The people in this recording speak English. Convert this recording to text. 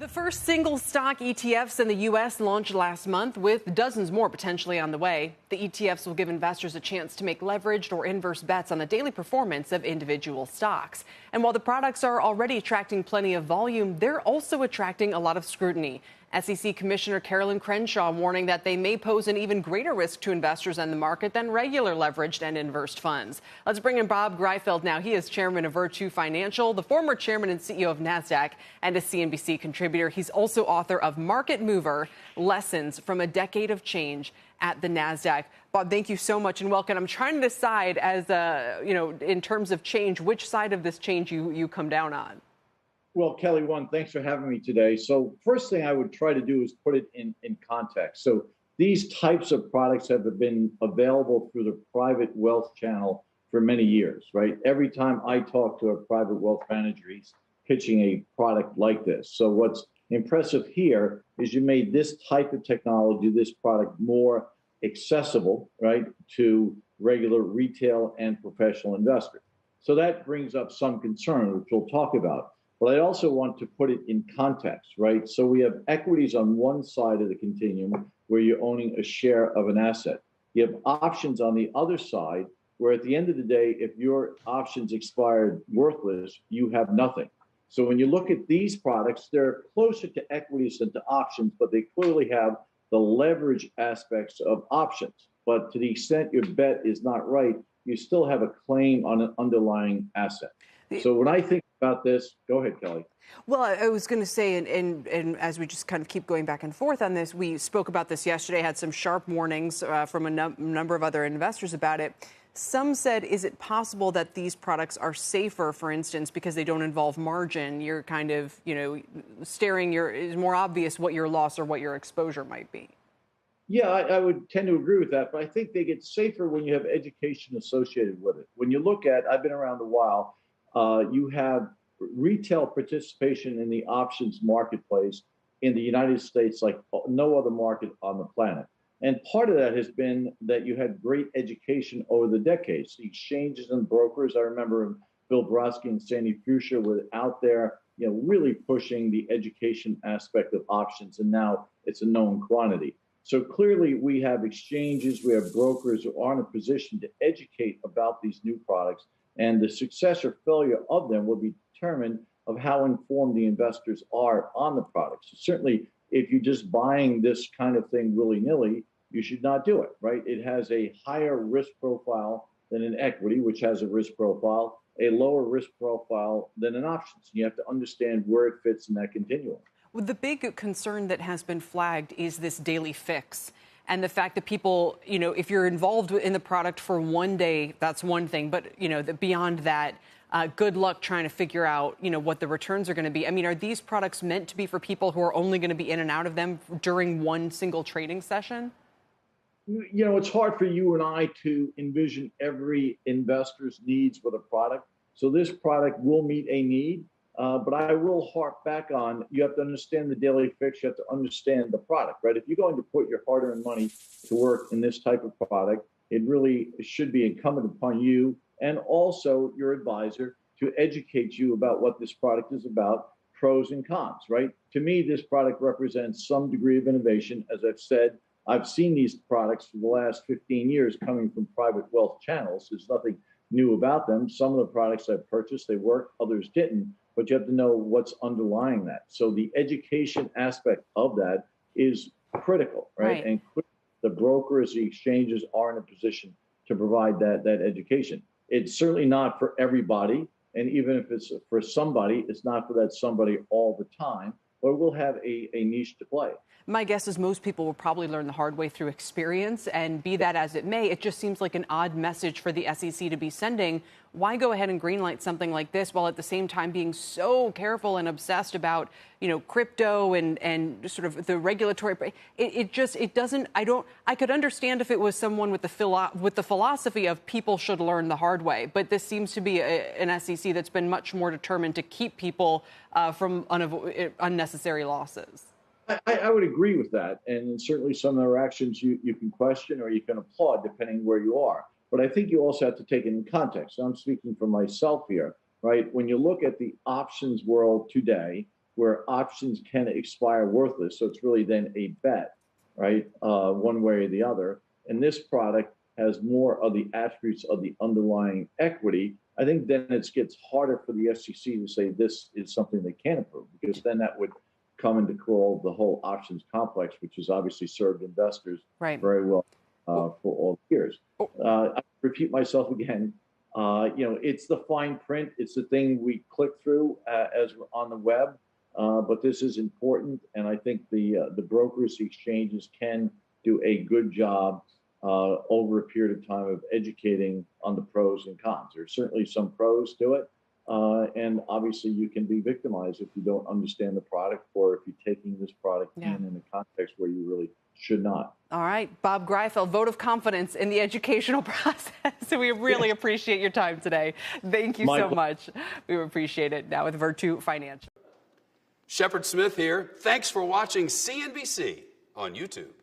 The first single stock ETFs in the U.S. launched last month, with dozens more potentially on the way. The ETFs will give investors a chance to make leveraged or inverse bets on the daily performance of individual stocks. And while the products are already attracting plenty of volume, they're also attracting a lot of scrutiny. SEC Commissioner Carolyn Crenshaw warning that they may pose an even greater risk to investors and the market than regular leveraged and inversed funds. Let's bring in Bob Greifeld now. He is chairman of Virtu Financial, the former chairman and CEO of NASDAQ, and a CNBC contributor. He's also author of Market Mover: Lessons from a Decade of Change at the NASDAQ. Bob, thank you so much and welcome. I'm trying to decide, as in terms of change, which side of this change you come down on. Well, Kelly, thanks for having me today. So first thing I would try to do is put it in context. So these types of products have been available through the private wealth channel for many years, right? Every time I talk to a private wealth manager, he's pitching a product like this. So what's impressive here is you made this type of technology, this product, more accessible, right, to regular retail and professional investors. So that brings up some concern, which we'll talk about. But I also want to put it in context, right? So we have equities on one side of the continuum where you're owning a share of an asset. You have options on the other side where at the end of the day, if your options expired worthless, you have nothing. So when you look at these products, they're closer to equities than to options, but they clearly have the leverage aspects of options. But to the extent your bet is not right, you still have a claim on an underlying asset. So when I think about this, go ahead, Kelly. Well, I was going to say, and as we just kind of keep going back and forth on this, we spoke about this yesterday, had some sharp warnings from a number of other investors about it. Some said, is it possible that these products are safer, for instance, because they don't involve margin? You're kind of, staring, it's more obvious what your loss or what your exposure might be. Yeah, I would tend to agree with that, but I think they get safer when you have education associated with it. When you look at, I've been around a while, you have retail participation in the options marketplace in the United States like no other market on the planet. And part of that has been that you had great education over the decades. The exchanges and brokers, I remember Bill Brodsky and Sandy Fuchsia were out there, really pushing the education aspect of options, and now it's a known quantity. So clearly we have exchanges, we have brokers who are in a position to educate about these new products, and the success or failure of them will be determined of how informed the investors are on the products. So certainly, if you're just buying this kind of thing willy-nilly, you should not do it, right? It has a higher risk profile than an equity, which has a risk profile, a lower risk profile than an options. You have to understand where it fits in that continuum. Well, the big concern that has been flagged is this daily fix. And the fact that people, if you're involved in the product for one day, that's one thing. But, beyond that, good luck trying to figure out, what the returns are going to be. I mean, are these products meant to be for people who are only going to be in and out of them during one single trading session? It's hard for you and I to envision every investor's needs with a product. So this product will meet a need. But I will harp back on, you have to understand the daily fix, you have to understand the product, right? If you're going to put your hard-earned money to work in this type of product, it really should be incumbent upon you and also your advisor to educate you about what this product is about, pros and cons, right? To me, this product represents some degree of innovation. As I've said, I've seen these products for the last 15 years coming from private wealth channels. There's nothing new about them. Some of the products I've purchased, they worked, others didn't. But you have to know what's underlying that. So the education aspect of that is critical, right? And the brokers, the exchanges are in a position to provide that education. It's certainly not for everybody. And even if it's for somebody, it's not for that somebody all the time, but it will have a niche to play. My guess is most people will probably learn the hard way through experience, and be that as it may, it just seems like an odd message for the SEC to be sending. Why go ahead and greenlight something like this while at the same time being so careful and obsessed about, crypto and sort of the regulatory? It doesn't. I could understand if it was someone with the philosophy of people should learn the hard way, but this seems to be an SEC that's been much more determined to keep people from unnecessary losses. I would agree with that. And certainly some of their actions you can question or you can applaud depending where you are. But I think you also have to take it in context. So I'm speaking for myself here, right? When you look at the options world today, where options can expire worthless. So it's really then a bet, right? One way or the other. And this product has more of the attributes of the underlying equity. I think then it gets harder for the SEC to say this is something they can't approve, because then that would come into call the whole options complex, which has obviously served investors very well for all years. I repeat myself again. It's the fine print. It's the thing we click through as we're on the web. But this is important, and I think the brokers, the exchanges can do a good job over a period of time of educating on the pros and cons. There's certainly some pros to it, and obviously you can be victimized if you don't understand the product, or if you're taking this product in a context where you really should not. All right, Bob Greifeld, vote of confidence in the educational process. We really appreciate your time today. Thank you so much. We appreciate it. Now with Virtu Financial. Shepard Smith here. Thanks for watching CNBC on YouTube.